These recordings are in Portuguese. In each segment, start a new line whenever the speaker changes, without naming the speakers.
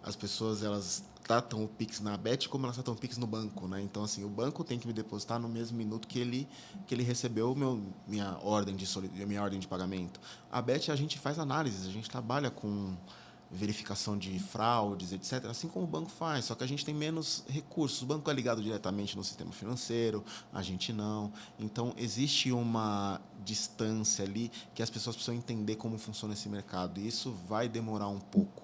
as pessoas elas tratam o Pix na Bet como elas tratam o Pix no banco, né? Então, assim, o banco tem que me depositar no mesmo minuto que ele recebeu minha ordem de pagamento. A Bet, a gente faz análises, a gente trabalha com verificação de fraudes, etc., assim como o banco faz, só que a gente tem menos recursos. O banco é ligado diretamente no sistema financeiro, a gente não. Então, existe uma distância ali que as pessoas precisam entender como funciona esse mercado, e isso vai demorar um pouco.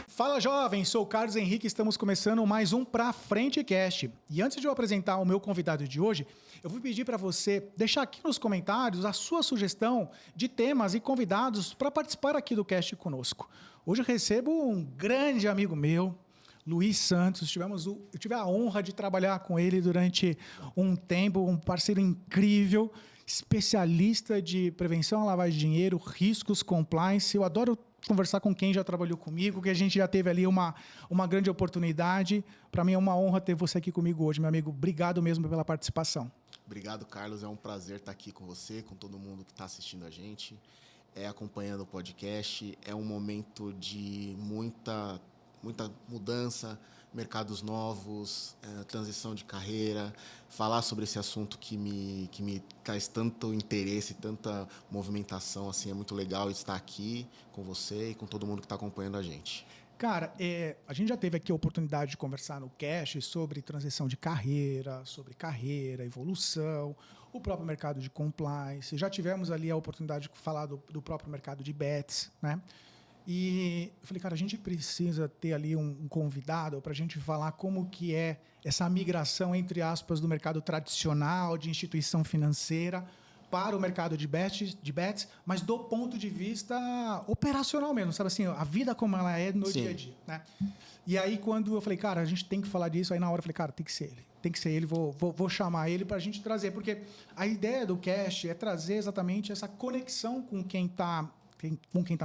Fala, jovem! Sou o Carlos Henrique e estamos começando mais um Pra Frente Cast. E antes de eu apresentar o meu convidado de hoje, eu vou pedir para você deixar aqui nos comentários a sua sugestão de temas e convidados para participar aqui do cast conosco. Hoje eu recebo um grande amigo meu, Luiz Santos. Eu tive a honra de trabalhar com ele durante um tempo, um parceiro incrível, especialista de prevenção à lavagem de dinheiro, riscos, compliance. Eu adoro conversar com quem já trabalhou comigo, que a gente já teve ali uma grande oportunidade. Para mim é uma honra ter você aqui comigo hoje, meu amigo. Obrigado mesmo pela participação.
Obrigado, Carlos. É um prazer estar aqui com você, com todo mundo que está assistindo a gente, acompanhando o podcast. É um momento de muita mudança, mercados novos, transição de carreira. Falar sobre esse assunto que me traz tanto interesse, tanta movimentação, assim, é muito legal estar aqui com você e com todo mundo que está acompanhando a gente.
Cara, a gente já teve aqui a oportunidade de conversar no cast sobre transição de carreira, evolução, o próprio mercado de compliance. Já tivemos ali a oportunidade de falar do próprio mercado de bets, né? E eu falei, cara, a gente precisa ter ali um convidado para a gente falar como que é essa migração, entre aspas, do mercado tradicional, de instituição financeira, para o mercado de bets, mas do ponto de vista operacional mesmo, sabe assim, a vida como ela é no
Sim.
dia a dia, né? E aí, quando eu falei, cara, a gente tem que falar disso, aí na hora eu falei, cara, tem que ser ele, vou chamar ele para a gente trazer, porque a ideia do cast é trazer exatamente essa conexão com quem está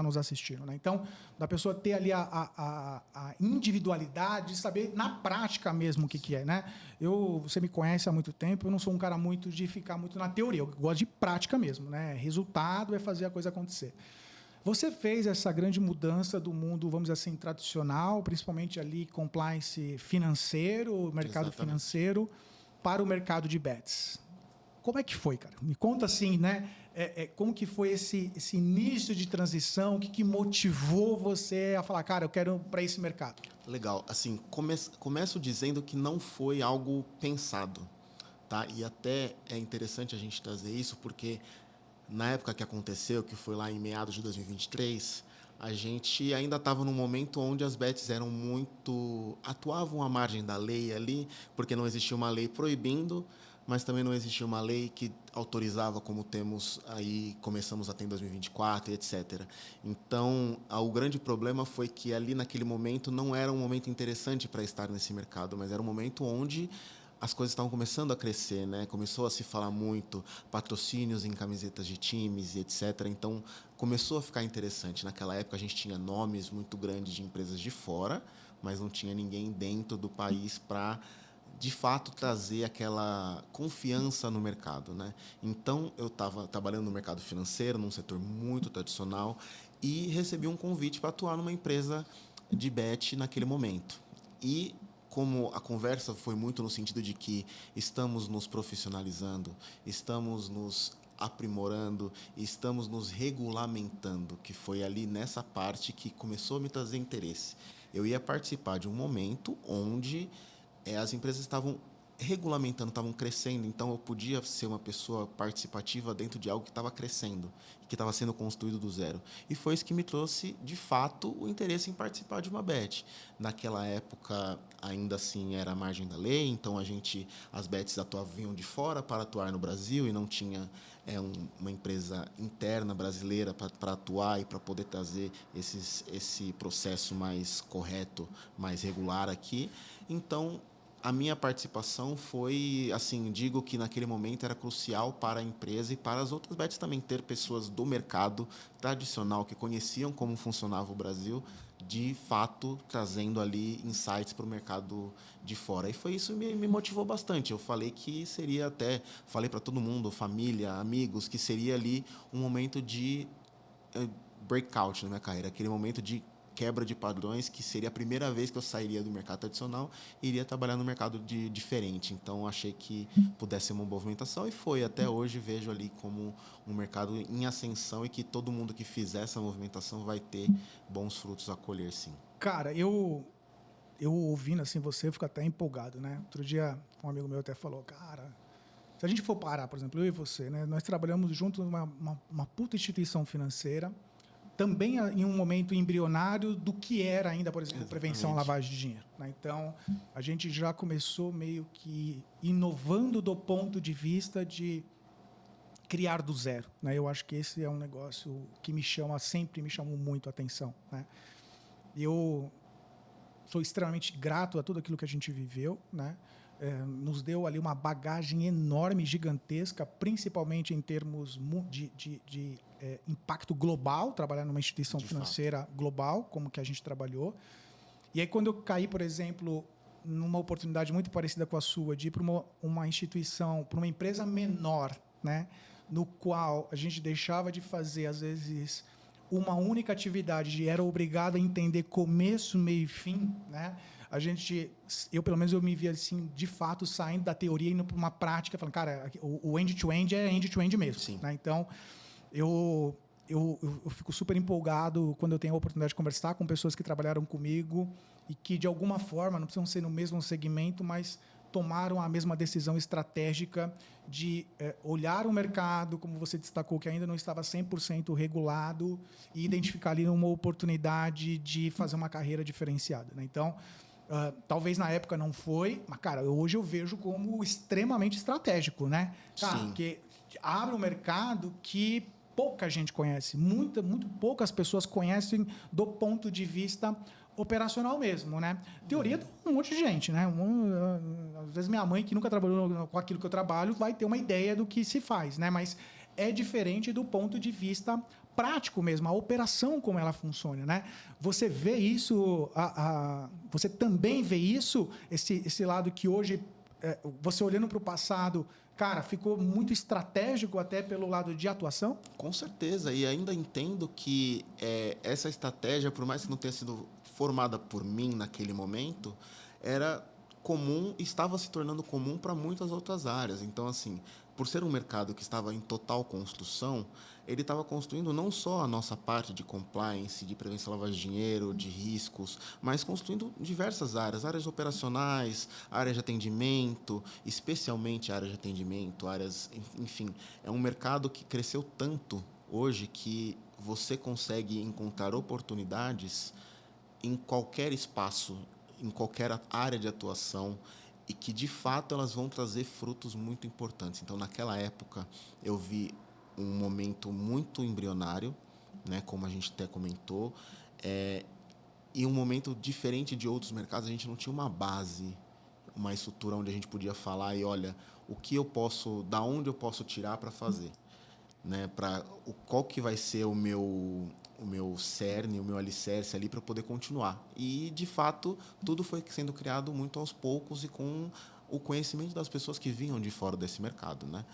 nos assistindo, né? Então, da pessoa ter ali a individualidade, de saber na prática mesmo o que é, né? Você me conhece há muito tempo, eu não sou um cara muito de ficar muito na teoria, eu gosto de prática mesmo, né? Resultado é fazer a coisa acontecer. Você fez essa grande mudança do mundo, vamos dizer assim, tradicional, principalmente ali compliance financeiro, mercado
Exatamente.
financeiro, para o mercado de bets. Como é que foi, cara? Me conta assim, né? Como que foi esse início de transição? O que motivou você a falar, cara, eu quero para esse mercado?
Legal. Assim, começo dizendo que não foi algo pensado, tá? E até é interessante a gente trazer isso, porque na época que aconteceu, que foi lá em meados de 2023, a gente ainda estava num momento onde as bets atuavam à margem da lei ali, porque não existia uma lei proibindo, mas também não existia uma lei que autorizava, como começamos a ter em 2024, etc. Então, o grande problema foi que ali naquele momento não era um momento interessante para estar nesse mercado, mas era um momento onde as coisas estavam começando a crescer, né? Começou a se falar muito, patrocínios em camisetas de times e etc. Então, começou a ficar interessante. Naquela época, a gente tinha nomes muito grandes de empresas de fora, mas não tinha ninguém dentro do país para, de fato, trazer aquela confiança no mercado, né? Então, eu estava trabalhando no mercado financeiro, num setor muito tradicional, e recebi um convite para atuar numa empresa de bet naquele momento. E como a conversa foi muito no sentido de que estamos nos profissionalizando, estamos nos aprimorando, estamos nos regulamentando, que foi ali nessa parte que começou a me trazer interesse. Eu ia participar de um momento onde as empresas estavam regulamentando, estavam crescendo, então eu podia ser uma pessoa participativa dentro de algo que estava crescendo, que estava sendo construído do zero. E foi isso que me trouxe, de fato, o interesse em participar de uma bet. Naquela época, ainda assim, era a margem da lei, então as bets vinham de fora para atuar no Brasil e não tinha uma empresa interna brasileira para atuar e para poder trazer esse processo mais correto, mais regular aqui. Então, a minha participação foi, assim, digo que naquele momento era crucial para a empresa e para as outras bets também ter pessoas do mercado tradicional que conheciam como funcionava o Brasil de fato, trazendo ali insights para o mercado de fora. E foi isso que me motivou bastante. Eu falei que seria falei para todo mundo, família, amigos, que seria ali um momento de breakout na minha carreira, aquele momento de quebra de padrões, que seria a primeira vez que eu sairia do mercado tradicional e iria trabalhar no mercado diferente. Então, achei que pudesse ser uma movimentação e foi. Até hoje, vejo ali como um mercado em ascensão e que todo mundo que fizer essa movimentação vai ter bons frutos a colher, sim.
Cara, eu ouvindo assim você, eu fico até empolgado, né? Outro dia, um amigo meu até falou, cara, se a gente for parar, por exemplo, eu e você, né? Nós trabalhamos juntos numa puta instituição financeira, também em um momento embrionário do que era ainda, por exemplo, prevenção à lavagem de dinheiro. Né? Então, a gente já começou meio que inovando do ponto de vista de criar do zero. Né? Eu acho que esse é um negócio que sempre me chamou muito a atenção. Né? Eu sou extremamente grato a tudo aquilo que a gente viveu, né? Nos deu ali uma bagagem enorme, gigantesca, principalmente em termos de impacto global, trabalhar numa instituição financeira global, como que a gente trabalhou. E aí, quando eu caí, por exemplo, numa oportunidade muito parecida com a sua, de ir para uma instituição, para uma empresa menor, né, no qual a gente deixava de fazer, às vezes, uma única atividade e era obrigado a entender começo, meio e fim, né? Eu pelo menos eu me via assim, de fato, saindo da teoria e indo para uma prática, falando, cara, o end-to-end é end-to-end mesmo.
Sim.
Né? Então, eu fico super empolgado quando eu tenho a oportunidade de conversar com pessoas que trabalharam comigo e que, de alguma forma, não precisam ser no mesmo segmento, mas tomaram a mesma decisão estratégica de olhar o mercado, como você destacou, que ainda não estava 100% regulado, e identificar ali uma oportunidade de fazer uma carreira diferenciada. Né? Então, talvez na época não foi, mas, cara, hoje eu vejo como extremamente estratégico, né? Cara, porque abre um mercado que pouca gente conhece, muito poucas pessoas conhecem do ponto de vista operacional mesmo, né? Teoria tem um monte de gente, né? Às vezes minha mãe, que nunca trabalhou com aquilo que eu trabalho, vai ter uma ideia do que se faz, né? Mas é diferente do ponto de vista prático mesmo, a operação como ela funciona, né? Você vê isso, você também vê isso, esse lado que hoje, você olhando para o passado, cara, ficou muito estratégico até pelo lado de atuação?
Com certeza, e ainda entendo que essa estratégia, por mais que não tenha sido formada por mim naquele momento, era comum, estava se tornando comum para muitas outras áreas. Então, assim, por ser um mercado que estava em total construção, ele estava construindo não só a nossa parte de compliance, de prevenção à lavagem de dinheiro, de riscos, mas construindo diversas áreas operacionais, áreas de atendimento, especialmente áreas de atendimento, enfim, é um mercado que cresceu tanto hoje que você consegue encontrar oportunidades em qualquer espaço, em qualquer área de atuação, e que, de fato, elas vão trazer frutos muito importantes. Então, naquela época, eu vi um momento muito embrionário, né, como a gente até comentou, e um momento diferente de outros mercados. A gente não tinha uma base, uma estrutura onde a gente podia falar e, olha, da onde eu posso tirar para fazer, né, qual que vai ser o meu cerne, o meu alicerce ali para poder continuar. E, de fato, tudo foi sendo criado muito aos poucos e com o conhecimento das pessoas que vinham de fora desse mercado, né?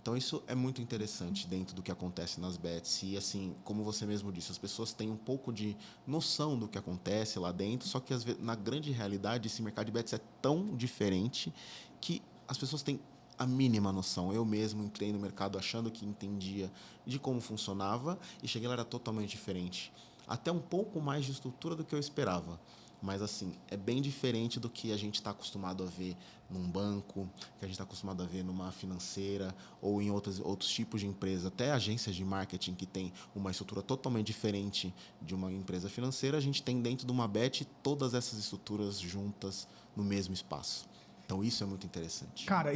Então, isso é muito interessante dentro do que acontece nas bets. E, assim, como você mesmo disse, as pessoas têm um pouco de noção do que acontece lá dentro, só que, às vezes, na grande realidade, esse mercado de bets é tão diferente que as pessoas têm a mínima noção. Eu mesmo entrei no mercado achando que entendia de como funcionava e cheguei lá, era totalmente diferente. Até um pouco mais de estrutura do que eu esperava. Mas, assim, é bem diferente do que a gente está acostumado a ver num banco, que a gente está acostumado a ver numa financeira ou em outros tipos de empresa. Até agências de marketing que tem uma estrutura totalmente diferente de uma empresa financeira, a gente tem dentro de uma bet todas essas estruturas juntas no mesmo espaço. Então, isso é muito interessante.
Cara,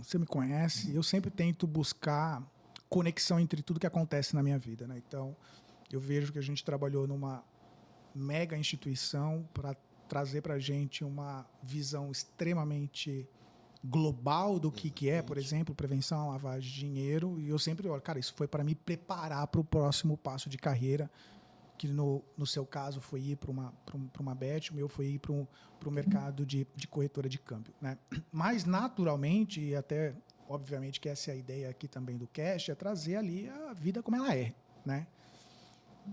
você me conhece, eu sempre tento buscar conexão entre tudo que acontece na minha vida, né? Então, eu vejo que a gente trabalhou numa mega instituição para trazer para a gente uma visão extremamente global do que é, por exemplo, prevenção à lavagem de dinheiro. E eu sempre olho, cara, isso foi para me preparar para o próximo passo de carreira, que no seu caso foi ir para uma bet, o meu foi ir para o mercado de corretora de câmbio, né? Mas, naturalmente, e até, obviamente, que essa é a ideia aqui também do Cash, é trazer ali a vida como ela é, né?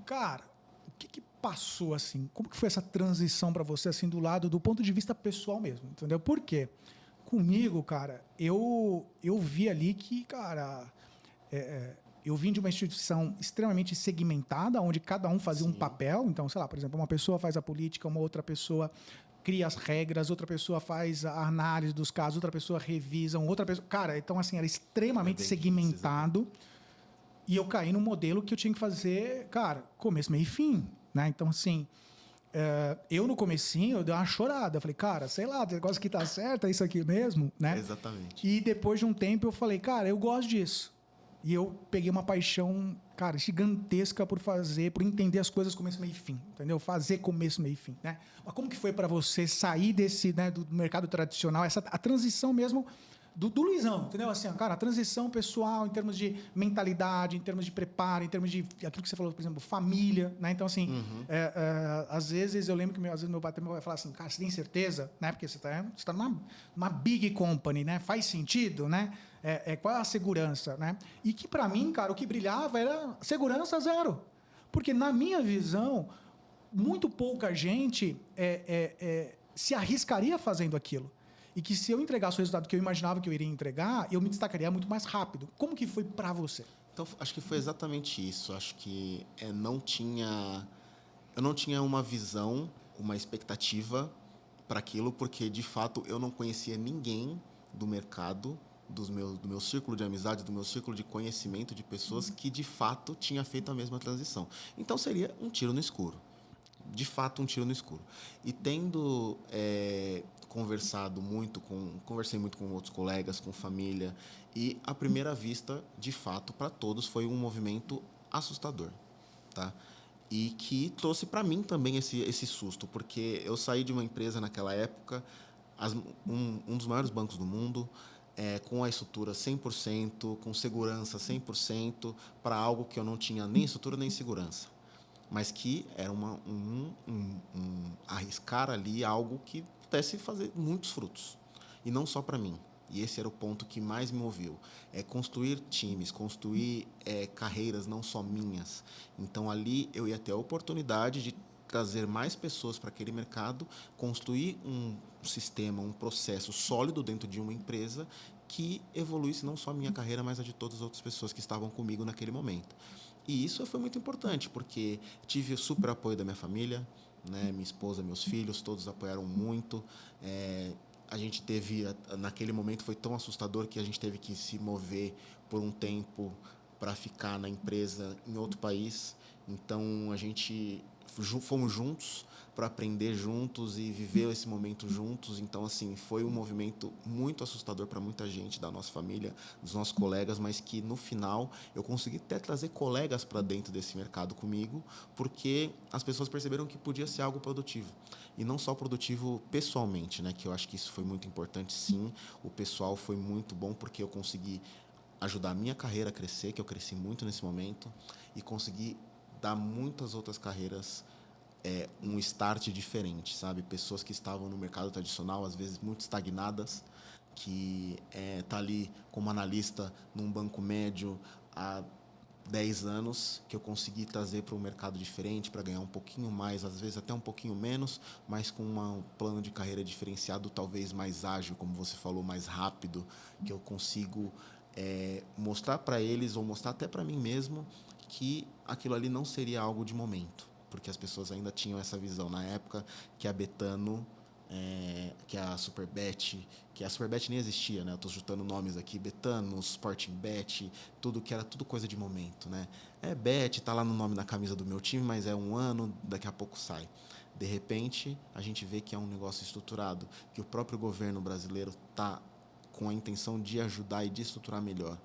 Cara, o que passou, assim? Como que foi essa transição para você, assim, do ponto de vista pessoal mesmo, entendeu? Por quê? Comigo, cara, eu vi ali que, cara, eu vim de uma instituição extremamente segmentada, onde cada um fazia um papel. Então, sei lá, por exemplo, uma pessoa faz a política, uma outra pessoa cria as regras, outra pessoa faz a análise dos casos, outra pessoa revisa, outra pessoa... Cara, então, assim, era extremamente segmentado. E eu caí num modelo que eu tinha que fazer, cara, começo, meio e fim, né? Então, assim, eu no comecinho, eu dei uma chorada. Eu falei, cara, sei lá, o negócio que tá certo, é isso aqui mesmo, né?
Exatamente.
E depois de um tempo eu falei, cara, eu gosto disso. E eu peguei uma paixão, cara, gigantesca por entender as coisas começo, meio e fim, entendeu? Fazer começo, meio e fim, né? Mas como que foi para você sair desse, né, do mercado tradicional, a transição mesmo do Luizão, entendeu? Assim, cara, a transição pessoal em termos de mentalidade, em termos de preparo, em termos de aquilo que você falou, por exemplo, família, né? Então, assim, às vezes eu lembro que às vezes meu pai vai falar assim, cara, você tem certeza? Né? Porque você tá numa big company, né? Faz sentido, né? Qual é a segurança, né? E que, para mim, cara, o que brilhava era segurança zero. Porque, na minha visão, muito pouca gente se arriscaria fazendo aquilo. E que se eu entregasse o resultado que eu imaginava que eu iria entregar, eu me destacaria muito mais rápido. Como que foi para você?
Então, acho que foi exatamente isso. Acho que eu não tinha uma visão, uma expectativa para aquilo, porque, de fato, eu não conhecia ninguém do mercado, do meu círculo de amizade, do meu círculo de conhecimento de pessoas que, de fato, tinha feito a mesma transição. Então, seria um tiro no escuro. De fato, um tiro no escuro. E tendo conversei muito com outros colegas, com família, e à primeira vista, de fato, para todos foi um movimento assustador, tá? E que trouxe para mim também esse susto, porque eu saí de uma empresa naquela época, um dos maiores bancos do mundo, com a estrutura 100%, com segurança 100%, para algo que eu não tinha nem estrutura nem segurança, mas que era arriscar ali algo que pudesse fazer muitos frutos. E não só para mim. E esse era o ponto que mais me moveu. Construir times, construir carreiras não só minhas. Então, ali eu ia ter a oportunidade de trazer mais pessoas para aquele mercado, construir um sistema, um processo sólido dentro de uma empresa que evoluísse não só a minha carreira, mas a de todas as outras pessoas que estavam comigo naquele momento. E isso foi muito importante, porque tive o super apoio da minha família, né? Minha esposa, meus filhos, todos apoiaram muito. A gente teve, naquele momento foi tão assustador que a gente teve que se mover por um tempo para ficar na empresa em outro país. Então, a gente fomos juntos para aprender juntos e viver esse momento juntos. Então, assim, foi um movimento muito assustador para muita gente da nossa família, dos nossos colegas, mas que, no final, eu consegui até trazer colegas para dentro desse mercado comigo, porque as pessoas perceberam que podia ser algo produtivo. E não só produtivo pessoalmente, né? Que eu acho que isso foi muito importante, sim. O pessoal foi muito bom, porque eu consegui ajudar a minha carreira a crescer, que eu cresci muito nesse momento, e consegui dar muitas outras carreiras um start diferente, sabe? Pessoas que estavam no mercado tradicional, às vezes muito estagnadas, que tá ali como analista num banco médio há 10 anos, que eu consegui trazer para um mercado diferente, para ganhar um pouquinho mais, às vezes até um pouquinho menos, mas com um plano de carreira diferenciado, talvez mais ágil, como você falou, mais rápido, que eu consigo mostrar para eles, ou mostrar até para mim mesmo, que aquilo ali não seria algo de momento, porque as pessoas ainda tinham essa visão na época que a Betano, que a Superbet, que a Superbet nem existia, né? Eu estou juntando nomes aqui, Betano, Sportingbet, era tudo coisa de momento, né? Bet, está lá no nome da camisa do meu time, mas é um ano, daqui a pouco sai. De repente, a gente vê que é um negócio estruturado, que o próprio governo brasileiro está com a intenção de ajudar e de estruturar melhor.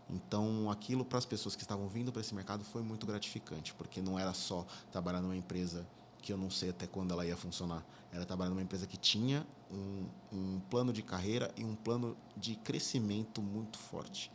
Então, aquilo para as pessoas que estavam vindo para esse mercado foi muito gratificante, porque não era só trabalhar numa empresa que eu não sei até quando ela ia funcionar. Era trabalhar numa empresa que tinha um plano de carreira e um plano de crescimento muito forte.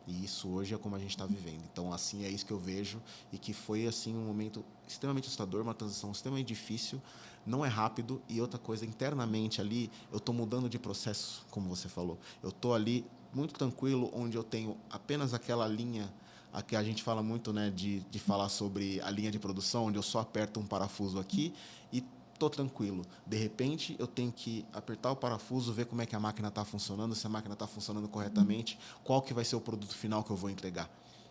E isso hoje é como a gente está vivendo. Então, assim, é isso que eu vejo e que foi, assim, um momento extremamente assustador, uma transição extremamente difícil, não é rápido. E outra coisa, internamente ali, eu estou mudando de processo, como você falou. Eu estou ali muito tranquilo, onde eu tenho apenas aquela linha, a que a gente fala muito, né, de falar sobre a linha de produção, onde eu só aperto um parafuso aqui e estou tranquilo. De repente, eu tenho que apertar o parafuso, ver como é que a máquina está funcionando, se a máquina está funcionando corretamente, qual que vai ser o produto final que eu vou entregar.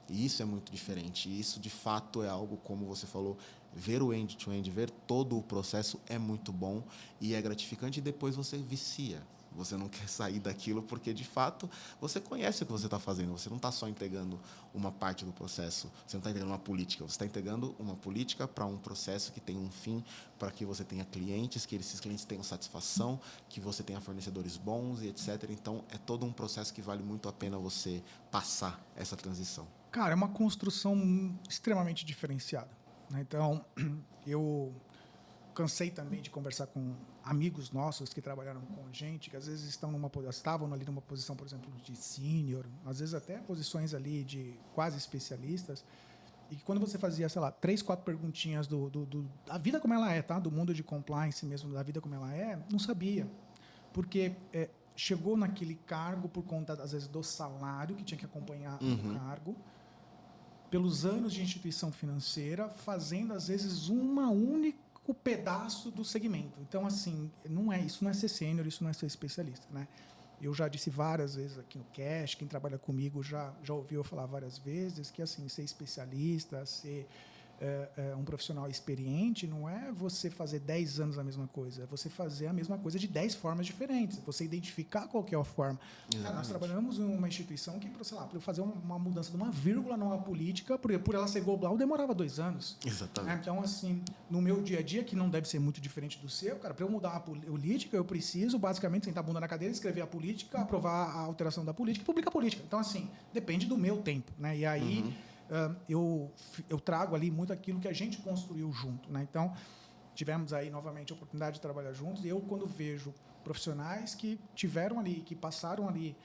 E isso é muito diferente. E isso, de fato, é algo, como você falou, ver o end-to-end, ver todo o processo é muito bom e é gratificante e depois você vicia. Você não quer sair daquilo porque, de fato, você conhece o que você está fazendo. Você não está só entregando uma parte do processo. Você não está entregando uma política. Você está entregando uma política para um processo que tem um fim, para que você tenha clientes, que esses clientes tenham satisfação, que você tenha fornecedores bons e etc. Então, é todo um processo que vale muito a pena você passar essa transição.
Cara, é uma construção extremamente diferenciada, né? Então, eu cansei também de conversar com amigos nossos que trabalharam com a gente, que às vezes estavam ali numa posição, por exemplo, de sênior, às vezes até posições ali de quase especialistas, e que quando você fazia, sei lá, 3, 4 perguntinhas da vida como ela é, tá? Do mundo de compliance mesmo, da vida como ela é, não sabia. Porque chegou naquele cargo por conta, às vezes, do salário, que tinha que acompanhar o cargo, pelos anos de instituição financeira, fazendo, às vezes, uma única o pedaço do segmento. Então, assim, isso não é ser sênior, isso não é ser especialista, né? Eu já disse várias vezes aqui no Cash, quem trabalha comigo já ouviu eu falar várias vezes que, assim, ser especialista, ser um profissional experiente não é você fazer 10 anos a mesma coisa, é você fazer a mesma coisa de 10 formas diferentes, você identificar qual que é a forma. Cara, nós trabalhamos em uma instituição que, sei lá, para eu fazer uma mudança de uma vírgula numa política, por ela ser global, demorava 2 anos.
Exatamente.
Então, assim, no meu dia a dia, que não deve ser muito diferente do seu, cara, para eu mudar a política, eu preciso, basicamente, sentar a bunda na cadeira, escrever a política, aprovar a alteração da política e publicar a política. Então, assim, depende do meu tempo, né? E aí... eu trago ali muito aquilo que a gente construiu junto, né? Então, tivemos aí novamente a oportunidade de trabalhar juntos. E eu, quando vejo profissionais que tiveram ali, que passaram ali,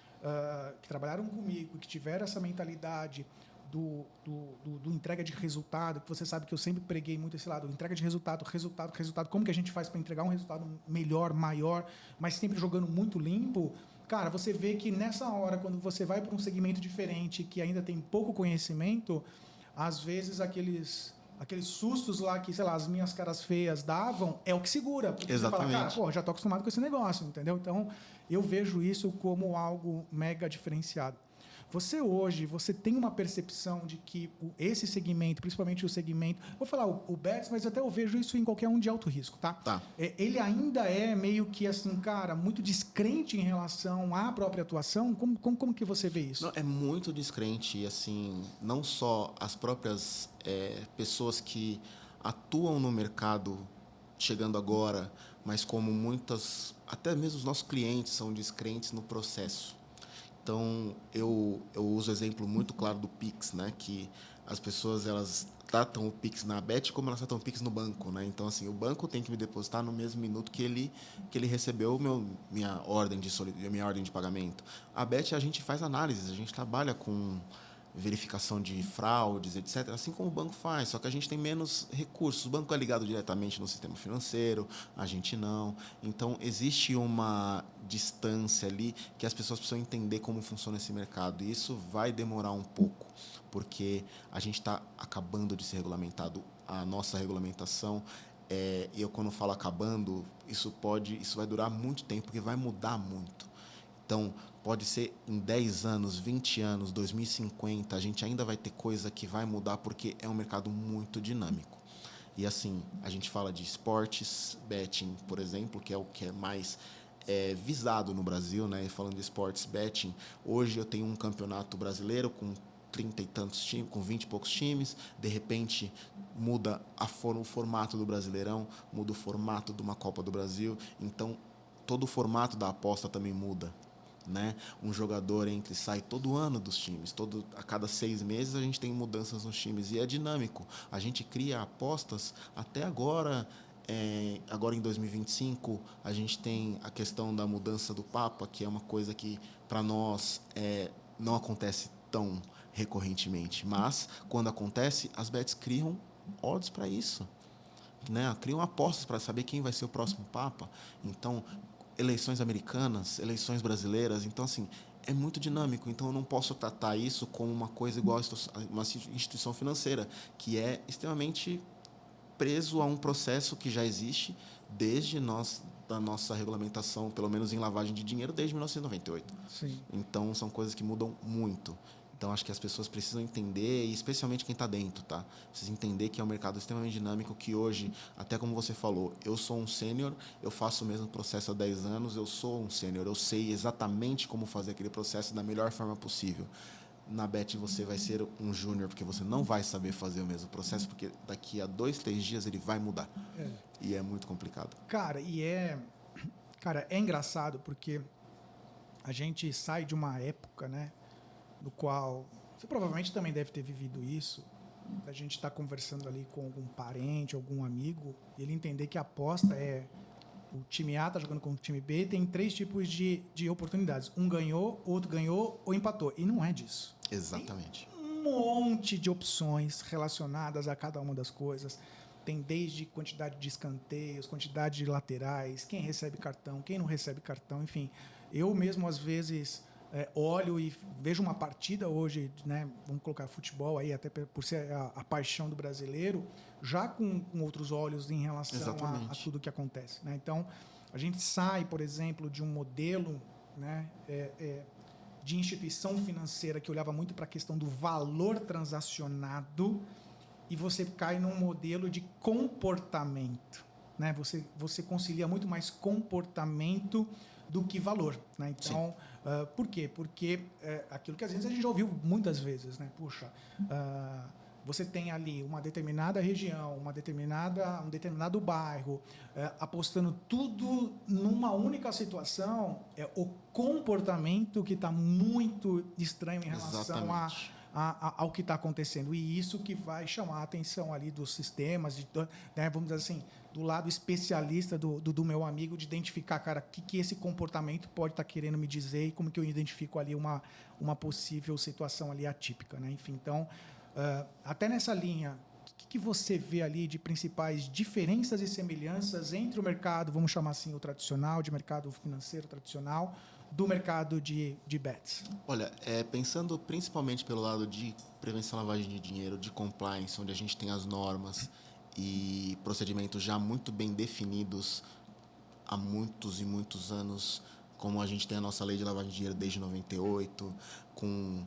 que trabalharam comigo, que tiveram essa mentalidade do entrega de resultado, que você sabe que eu sempre preguei muito esse lado, entrega de resultado, como que a gente faz para entregar um resultado melhor, maior, mas sempre jogando muito limpo. Cara, você vê que nessa hora, quando você vai para um segmento diferente, que ainda tem pouco conhecimento, às vezes aqueles sustos lá que, sei lá, as minhas caras feias davam, é o que segura. Porque
Exatamente.
Você fala, cara, pô, já estou acostumado com esse negócio, entendeu? Então, eu vejo isso como algo mega diferenciado. Você hoje, você tem uma percepção de que esse segmento, principalmente o segmento... Vou falar o Bets, mas até eu vejo isso em qualquer um de alto risco, tá?
Tá.
Ele ainda é meio que, assim, cara, muito descrente em relação à própria atuação? Como que você vê isso?
Não, é muito descrente. E, assim, não só as próprias pessoas que atuam no mercado chegando agora, mas como muitas... Até mesmo os nossos clientes são descrentes no processo. Então, eu uso o exemplo muito claro do Pix, né? Que as pessoas, elas tratam o Pix na Bet como elas tratam o Pix no banco, né? Então, assim, o banco tem que me depositar no mesmo minuto que ele recebeu minha ordem de pagamento. A Bet, a gente faz análises, a gente trabalha com verificação de fraudes, etc., assim como o banco faz, só que a gente tem menos recursos. O banco é ligado diretamente no sistema financeiro, a gente não. Então, existe uma distância ali que as pessoas precisam entender como funciona esse mercado. E isso vai demorar um pouco, porque a gente está acabando de ser regulamentado. A nossa regulamentação, e eu quando falo acabando, isso vai durar muito tempo, porque vai mudar muito. Então, pode ser em 10 anos, 20 anos, 2050, a gente ainda vai ter coisa que vai mudar porque é um mercado muito dinâmico. E assim, a gente fala de esportes, betting, por exemplo, que é o que é mais visado no Brasil, né? Falando de esportes, betting, hoje eu tenho um campeonato brasileiro com 30 e tantos times, com 20 e poucos times, de repente muda o formato do Brasileirão, muda o formato de uma Copa do Brasil, então todo o formato da aposta também muda. Né? Um jogador entra e sai todo ano dos times, a cada 6 meses a gente tem mudanças nos times e é dinâmico. A gente cria apostas até agora. Agora em 2025 a gente tem a questão da mudança do Papa, que é uma coisa que para nós não acontece tão recorrentemente, mas quando acontece, as bets criam odds para isso, né? Criam apostas para saber quem vai ser o próximo papa. Então, eleições americanas, eleições brasileiras, então assim, é muito dinâmico, então eu não posso tratar isso como uma coisa igual a uma instituição financeira, que é extremamente preso a um processo que já existe desde da nossa regulamentação, pelo menos em lavagem de dinheiro, desde 1998.
Sim.
Então, são coisas que mudam muito. Então, acho que as pessoas precisam entender, e especialmente quem está dentro, tá? Precisa entender que é um mercado extremamente dinâmico, que hoje, até como você falou, eu sou um sênior, eu faço o mesmo processo há 10 anos, eu sou um sênior, eu sei exatamente como fazer aquele processo da melhor forma possível. Na Bet você vai ser um júnior, porque você não vai saber fazer o mesmo processo, porque daqui a 2, 3 dias ele vai mudar. E é muito complicado.
Cara, é engraçado porque a gente sai de uma época, né, no qual você provavelmente também deve ter vivido isso. A gente está conversando ali com algum parente, algum amigo, e ele entender que a aposta é o time A está jogando com o time B, tem 3 tipos de oportunidades. Um ganhou, outro ganhou ou empatou. E não é disso.
Exatamente.
Tem um monte de opções relacionadas a cada uma das coisas. Tem desde quantidade de escanteios, quantidade de laterais, quem recebe cartão, quem não recebe cartão, enfim. Eu mesmo, às vezes, olho e vejo uma partida hoje, né, vamos colocar futebol aí, até por ser a paixão do brasileiro, já com outros olhos em relação a tudo que acontece, né? Então, a gente sai, por exemplo, de um modelo, né, de instituição financeira que olhava muito para a questão do valor transacionado, e você cai num modelo de comportamento, né? Você concilia muito mais comportamento do que valor, né? Então, por quê? Porque aquilo que às vezes a gente já ouviu muitas vezes, né? Puxa, você tem ali uma determinada região, um determinado bairro, apostando tudo numa única situação, o comportamento que está muito estranho em relação ao que está acontecendo. E isso que vai chamar a atenção ali dos sistemas, né, vamos dizer assim, do lado especialista do meu amigo, de identificar, cara, o que esse comportamento pode estar querendo me dizer e como que eu identifico ali uma possível situação ali atípica, né? Enfim, então, até nessa linha, o que você vê ali de principais diferenças e semelhanças entre o mercado, vamos chamar assim, o tradicional, de mercado financeiro tradicional, do mercado de bets?
Olha, pensando principalmente pelo lado de prevenção à lavagem de dinheiro, de compliance, onde a gente tem as normas e procedimentos já muito bem definidos há muitos e muitos anos, como a gente tem a nossa lei de lavagem de dinheiro desde 98, com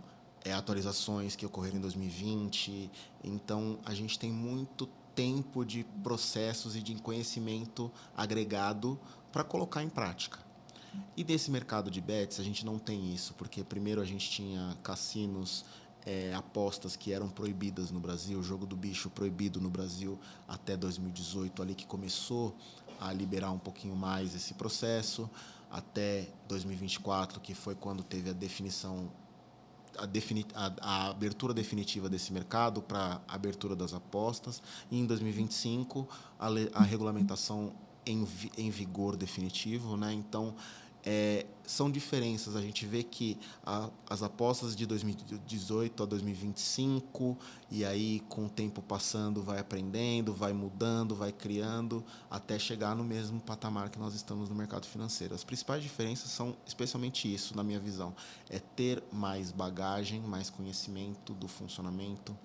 atualizações que ocorreram em 2020. Então, a gente tem muito tempo de processos e de conhecimento agregado para colocar em prática. E desse mercado de bets, a gente não tem isso, porque primeiro a gente tinha cassinos, apostas que eram proibidas no Brasil, o jogo do bicho proibido no Brasil até 2018, ali que começou a liberar um pouquinho mais esse processo, até 2024, que foi quando teve a definição, a abertura definitiva desse mercado para a abertura das apostas, e em 2025 a regulamentação em vigor definitivo, né? Então, são diferenças. A gente vê que as apostas de 2018 a 2025, e aí, com o tempo passando, vai aprendendo, vai mudando, vai criando, até chegar no mesmo patamar que nós estamos no mercado financeiro. As principais diferenças são especialmente isso, na minha visão. É ter mais bagagem, mais conhecimento do funcionamento.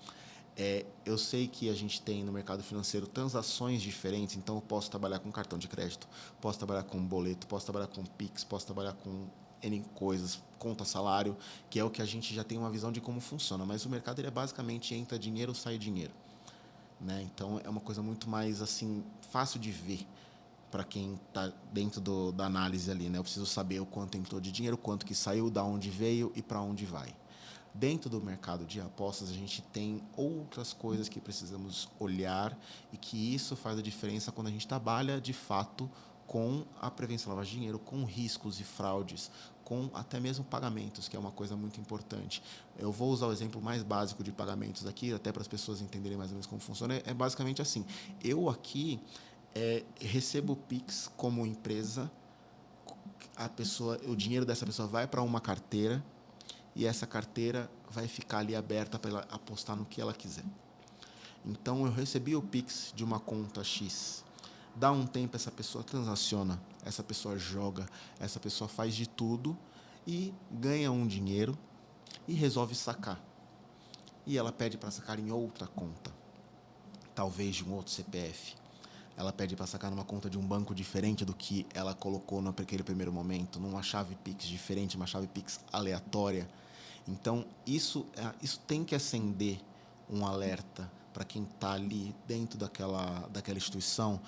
Eu sei que a gente tem no mercado financeiro transações diferentes, então eu posso trabalhar com cartão de crédito, posso trabalhar com boleto, posso trabalhar com Pix, posso trabalhar com N coisas, conta salário, que é o que a gente já tem uma visão de como funciona, mas o mercado ele basicamente entra dinheiro, sai dinheiro, né? Então é uma coisa muito mais assim fácil de ver para quem está dentro da análise ali, né? Eu preciso saber o quanto entrou de dinheiro, quanto que saiu, da onde veio e para onde vai. Dentro do mercado de apostas, a gente tem outras coisas que precisamos olhar, e que isso faz a diferença quando a gente trabalha, de fato, com a prevenção à lavagem de dinheiro, com riscos e fraudes, com até mesmo pagamentos, que é uma coisa muito importante. Eu vou usar o exemplo mais básico de pagamentos aqui, até para as pessoas entenderem mais ou menos como funciona. É basicamente assim: eu aqui recebo o Pix como empresa, o dinheiro dessa pessoa vai para uma carteira, e essa carteira vai ficar ali aberta para ela apostar no que ela quiser. Então, eu recebi o Pix de uma conta X. Dá um tempo, essa pessoa transaciona, essa pessoa joga, essa pessoa faz de tudo e ganha um dinheiro e resolve sacar. E ela pede para sacar em outra conta, talvez de um outro CPF. Ela pede para sacar numa conta de um banco diferente do que ela colocou naquele primeiro momento, numa chave Pix diferente, uma chave Pix aleatória. Então, isso tem que acender um alerta para quem está ali dentro daquela instituição,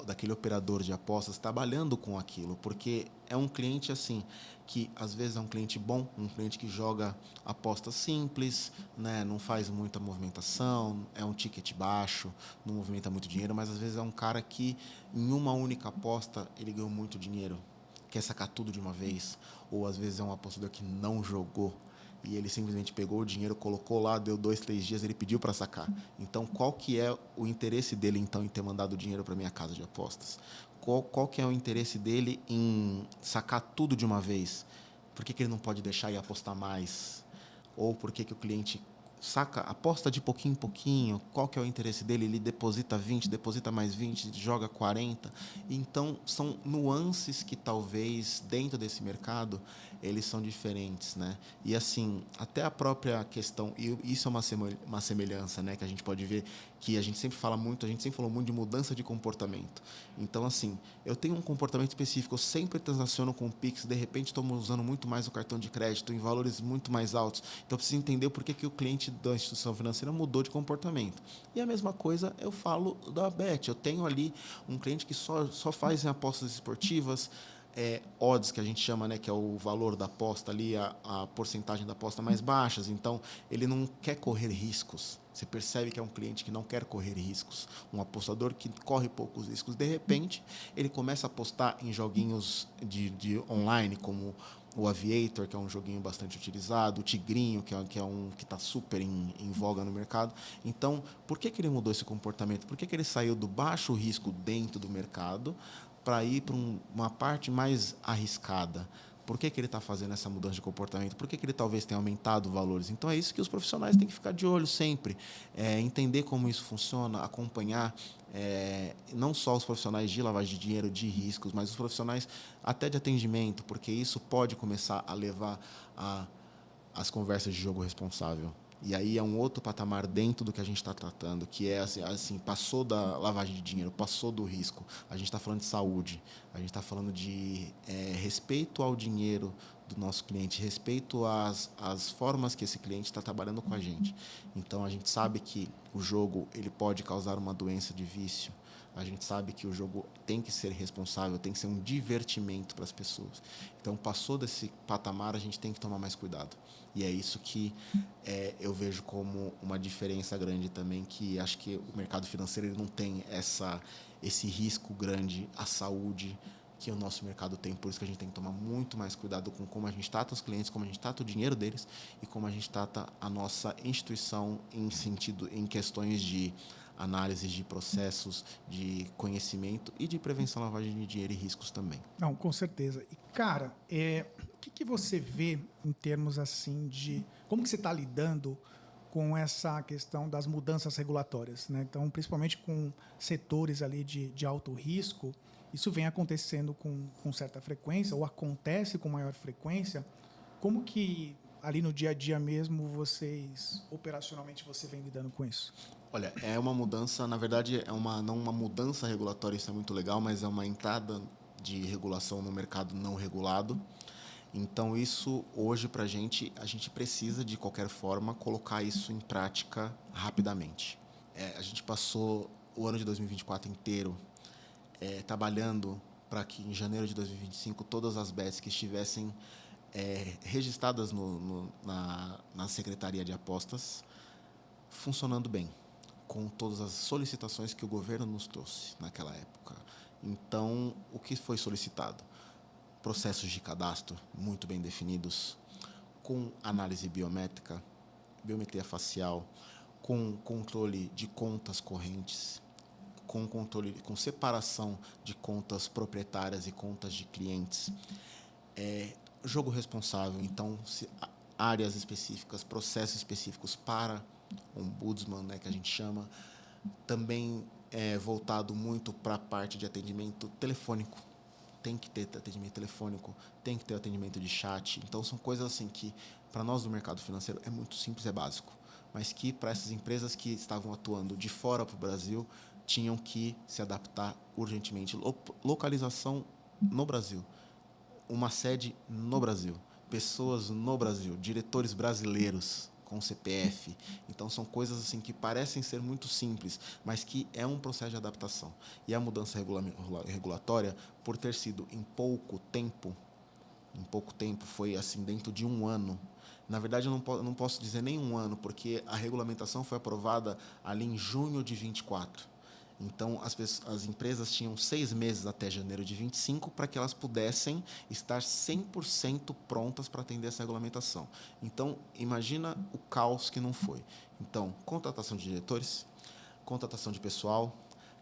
daquele operador de apostas, trabalhando com aquilo, porque é um cliente assim, que às vezes é um cliente bom, um cliente que joga apostas simples, né, não faz muita movimentação, é um ticket baixo, não movimenta muito dinheiro, mas às vezes é um cara que em uma única aposta ele ganhou muito dinheiro, quer sacar tudo de uma vez, ou às vezes é um apostador que não jogou, e ele simplesmente pegou o dinheiro, colocou lá, deu 2, 3 dias, ele pediu para sacar. Então, qual que é o interesse dele, então, em ter mandado o dinheiro para minha casa de apostas? Qual que é o interesse dele em sacar tudo de uma vez? Por que ele não pode deixar e apostar mais? Ou por que o cliente saca, aposta de pouquinho em pouquinho? Qual que é o interesse dele? Ele deposita 20, deposita mais 20, joga 40. Então, são nuances que talvez dentro desse mercado eles são diferentes, né? E assim, até a própria questão, e isso é uma semelhança, né, que a gente pode ver, que a gente sempre falou muito de mudança de comportamento. Então, assim, eu tenho um comportamento específico, eu sempre transaciono com o Pix, de repente estou usando muito mais o cartão de crédito em valores muito mais altos. Então, eu preciso entender por que o cliente da instituição financeira mudou de comportamento. E a mesma coisa eu falo da Bet. Eu tenho ali um cliente que só faz em apostas esportivas, odds, que a gente chama, né, que é o valor da aposta ali, a porcentagem da aposta mais baixas. Então, ele não quer correr riscos. Você percebe que é um cliente que não quer correr riscos, um apostador que corre poucos riscos. De repente, ele começa a apostar em joguinhos de online, como o Aviator, que é um joguinho bastante utilizado, o Tigrinho, que é um que está super em voga no mercado. Então, por que ele mudou esse comportamento? Por que ele saiu do baixo risco dentro do mercado para ir para uma parte mais arriscada? Por que ele está fazendo essa mudança de comportamento? Por que ele talvez tenha aumentado valores? Então, é isso que os profissionais têm que ficar de olho sempre. Entender como isso funciona, acompanhar, não só os profissionais de lavagem de dinheiro, de riscos, mas os profissionais até de atendimento, porque isso pode começar a levar as conversas de jogo responsável. E aí é um outro patamar dentro do que a gente está tratando, que é assim, passou da lavagem de dinheiro, passou do risco. A gente está falando de saúde, a gente está falando de respeito ao dinheiro do nosso cliente, respeito às formas que esse cliente está trabalhando com a gente. Então, a gente sabe que o jogo ele pode causar uma doença de vício. A gente sabe que o jogo tem que ser responsável, tem que ser um divertimento para as pessoas. Então, passou desse patamar, a gente tem que tomar mais cuidado. E é isso que eu vejo como uma diferença grande também, que acho que o mercado financeiro ele não tem esse risco grande à saúde que o nosso mercado tem. Por isso que a gente tem que tomar muito mais cuidado com como a gente trata os clientes, como a gente trata o dinheiro deles e como a gente trata a nossa instituição em questões de análise de processos, de conhecimento e de prevenção à lavagem de dinheiro e riscos também.
Não, com certeza. E, cara, o que você vê em termos assim de como que você está lidando com essa questão das mudanças regulatórias, né? Então, principalmente com setores ali de alto risco, isso vem acontecendo com certa frequência ou acontece com maior frequência. Como que ali no dia a dia mesmo operacionalmente, você vem lidando com isso?
Olha, é uma mudança, na verdade, não uma mudança regulatória, isso é muito legal, mas é uma entrada de regulação no mercado não regulado. Então, isso hoje para a gente precisa, de qualquer forma, colocar isso em prática rapidamente. A gente passou o ano de 2024 inteiro trabalhando para que em janeiro de 2025 todas as bets que estivessem registradas na Secretaria de Apostas funcionando bem, com todas as solicitações que o governo nos trouxe naquela época. Então, o que foi solicitado? Processos de cadastro muito bem definidos, com análise biométrica, biometria facial, com controle de contas correntes, com separação de contas proprietárias e contas de clientes. Jogo responsável, então áreas específicas, processos específicos para ombudsman, né, que a gente chama. Também é voltado muito para a parte de atendimento telefônico. Tem que ter atendimento telefônico, tem que ter atendimento de chat. Então, são coisas assim que, para nós do mercado financeiro, é muito simples, é básico. Mas que, para essas empresas que estavam atuando de fora para o Brasil, tinham que se adaptar urgentemente. Localização no Brasil. Uma sede no Brasil. Pessoas no Brasil. Diretores brasileiros com CPF. Então, são coisas assim que parecem ser muito simples, mas que é um processo de adaptação. E a mudança regulatória, por ter sido em pouco tempo, foi assim, dentro de um ano. Na verdade, eu não posso dizer nem um ano, porque a regulamentação foi aprovada ali em junho de 24. Então, as empresas tinham 6 meses até janeiro de 25 para que elas pudessem estar 100% prontas para atender essa regulamentação. Então, imagina o caos que não foi. Então, contratação de diretores, contratação de pessoal,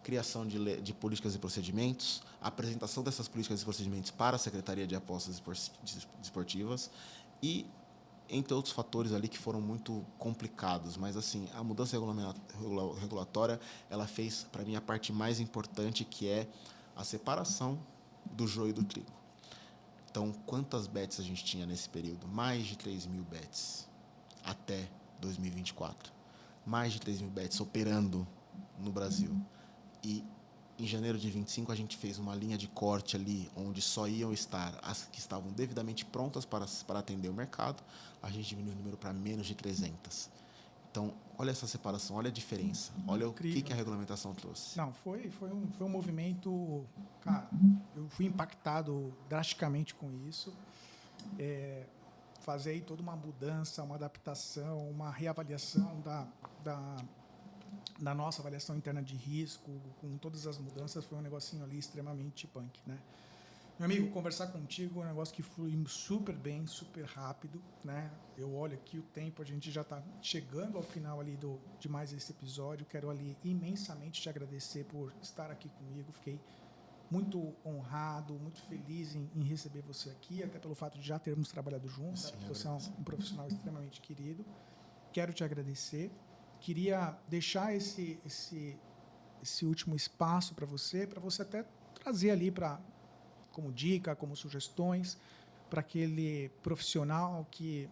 criação de políticas e procedimentos, apresentação dessas políticas e procedimentos para a Secretaria de Apostas Esportivas e entre outros fatores ali que foram muito complicados, mas assim, a mudança regulatória, ela fez, para mim, a parte mais importante, que é a separação do joio e do trigo. Então, quantas bets a gente tinha nesse período? Mais de 3.000 bets até 2024. Mais de 3.000 bets operando no Brasil. E em janeiro de 25, a gente fez uma linha de corte ali, onde só iam estar as que estavam devidamente prontas para atender o mercado. A gente diminuiu o número para menos de 300. Então, olha essa separação, olha a diferença. Olha incrível. O que a regulamentação trouxe.
Não, foi um movimento... Cara, eu fui impactado drasticamente com isso. Fazer aí toda uma mudança, uma adaptação, uma reavaliação da nossa avaliação interna de risco, com todas as mudanças, foi um negocinho ali extremamente punk, né? Meu amigo, conversar contigo é um negócio que flui super bem, super rápido, né? Eu olho aqui o tempo, a gente já está chegando ao final ali de mais esse episódio. Quero ali imensamente te agradecer por estar aqui comigo. Fiquei muito honrado, muito feliz em receber você aqui, até pelo fato de já termos trabalhado juntos. Sim, você é um profissional extremamente querido. Quero te agradecer. Queria deixar esse último espaço para você até trazer ali como dica, como sugestões, para aquele profissional que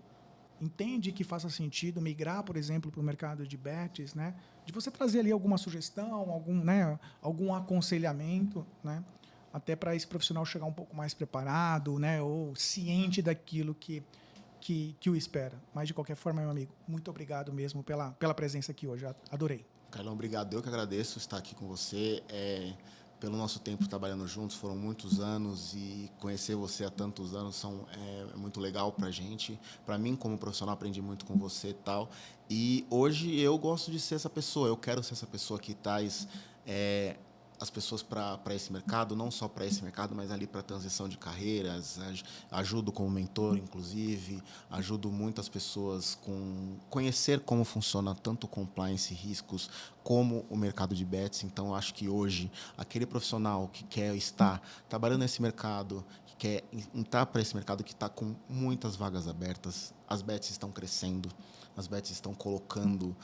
entende que faça sentido migrar, por exemplo, para o mercado de bets, né? De você trazer ali alguma sugestão, algum aconselhamento, né? Até para esse profissional chegar um pouco mais preparado, né? Ou ciente daquilo que o espera. Mas, de qualquer forma, meu amigo, muito obrigado mesmo pela presença aqui hoje. Adorei.
Carlão, obrigado. Eu que agradeço estar aqui com você. Pelo nosso tempo trabalhando juntos, foram muitos anos, e conhecer você há tantos anos é muito legal para a gente. Para mim, como profissional, aprendi muito com você e tal. E hoje eu gosto de ser essa pessoa. Eu quero ser essa pessoa que traz as pessoas para esse mercado, não só para esse mercado, mas ali para a transição de carreiras. Ajudo como mentor, inclusive, ajudo muitas pessoas com conhecer como funciona tanto o compliance, riscos, como o mercado de bets. Então, acho que hoje, aquele profissional que quer estar trabalhando nesse mercado, que quer entrar para esse mercado que está com muitas vagas abertas, as bets estão crescendo, as bets estão colocando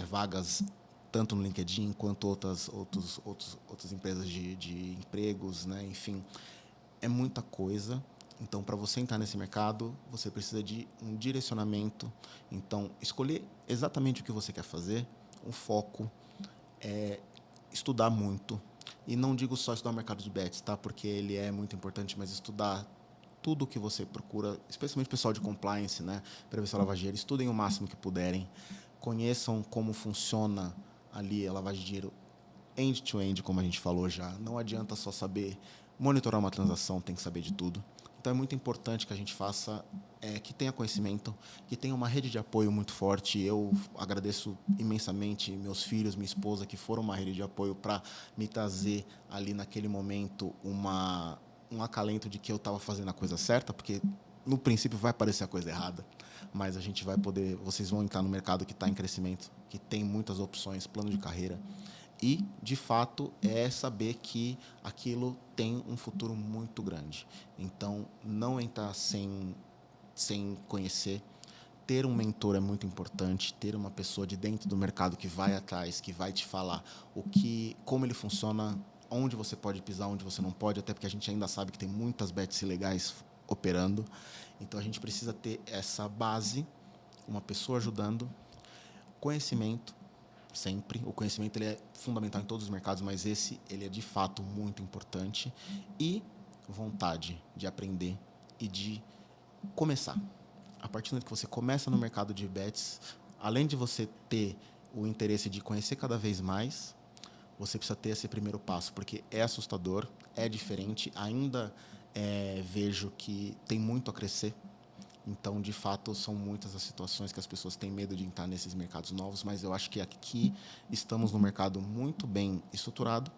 vagas tanto no LinkedIn quanto outras empresas de empregos, né? Enfim, é muita coisa. Então, para você entrar nesse mercado, você precisa de um direcionamento. Então, escolher exatamente o que você quer fazer, um foco, estudar muito. E não digo só estudar o mercado de bets, tá? Porque ele é muito importante, mas estudar tudo o que você procura, especialmente o pessoal de compliance, né? Prevenção à lavagem, estudem o máximo que puderem, conheçam como funciona ali a lavagem de dinheiro end-to-end, como a gente falou já. Não adianta só saber monitorar uma transação, tem que saber de tudo. Então, é muito importante que a gente faça, que tenha conhecimento, que tenha uma rede de apoio muito forte. Eu agradeço imensamente meus filhos, minha esposa, que foram uma rede de apoio para me trazer ali naquele momento um acalento de que eu estava fazendo a coisa certa, porque no princípio vai parecer a coisa errada, mas a gente vai poder, vocês vão entrar no mercado que está em crescimento, que tem muitas opções, plano de carreira, e, de fato, é saber que aquilo tem um futuro muito grande. Então, não entrar sem conhecer, ter um mentor é muito importante, ter uma pessoa de dentro do mercado que vai atrás, que vai te falar como ele funciona, onde você pode pisar, onde você não pode, até porque a gente ainda sabe que tem muitas bets ilegais operando. Então, a gente precisa ter essa base, uma pessoa ajudando, conhecimento, sempre. O conhecimento ele é fundamental em todos os mercados, mas ele é de fato muito importante. E vontade de aprender e de começar. A partir do momento que você começa no mercado de bets, além de você ter o interesse de conhecer cada vez mais, você precisa ter esse primeiro passo, porque é assustador, é diferente, ainda vejo que tem muito a crescer. Então, de fato, são muitas as situações que as pessoas têm medo de entrar nesses mercados novos, mas eu acho que aqui estamos num mercado muito bem estruturado,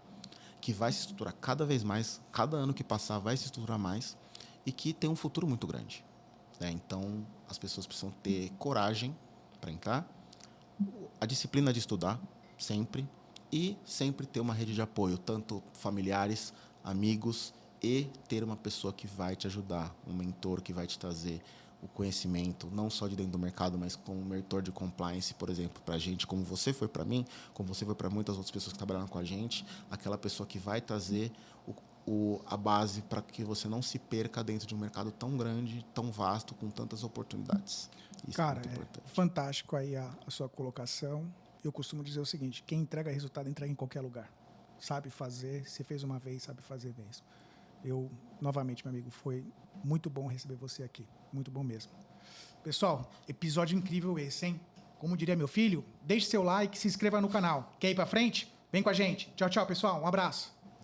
que vai se estruturar cada vez mais, cada ano que passar vai se estruturar mais, e que tem um futuro muito grande. Então, as pessoas precisam ter coragem para entrar, a disciplina de estudar, sempre, e sempre ter uma rede de apoio, tanto familiares, amigos, e ter uma pessoa que vai te ajudar, um mentor que vai te trazer o conhecimento, não só de dentro do mercado, mas como um mentor de compliance, por exemplo, para a gente, como você foi para mim, como você foi para muitas outras pessoas que trabalharam com a gente, aquela pessoa que vai trazer a base para que você não se perca dentro de um mercado tão grande, tão vasto, com tantas oportunidades. Isso
cara,
é muito importante.
Fantástico aí a sua colocação. Eu costumo dizer o seguinte, quem entrega resultado, entrega em qualquer lugar. Sabe fazer, se fez uma vez, sabe fazer mesmo. Novamente, meu amigo, foi muito bom receber você aqui. Muito bom mesmo. Pessoal, episódio incrível esse, hein? Como diria meu filho, deixe seu like, se inscreva no canal. Quer ir pra frente? Vem com a gente. Tchau, tchau, pessoal. Um abraço.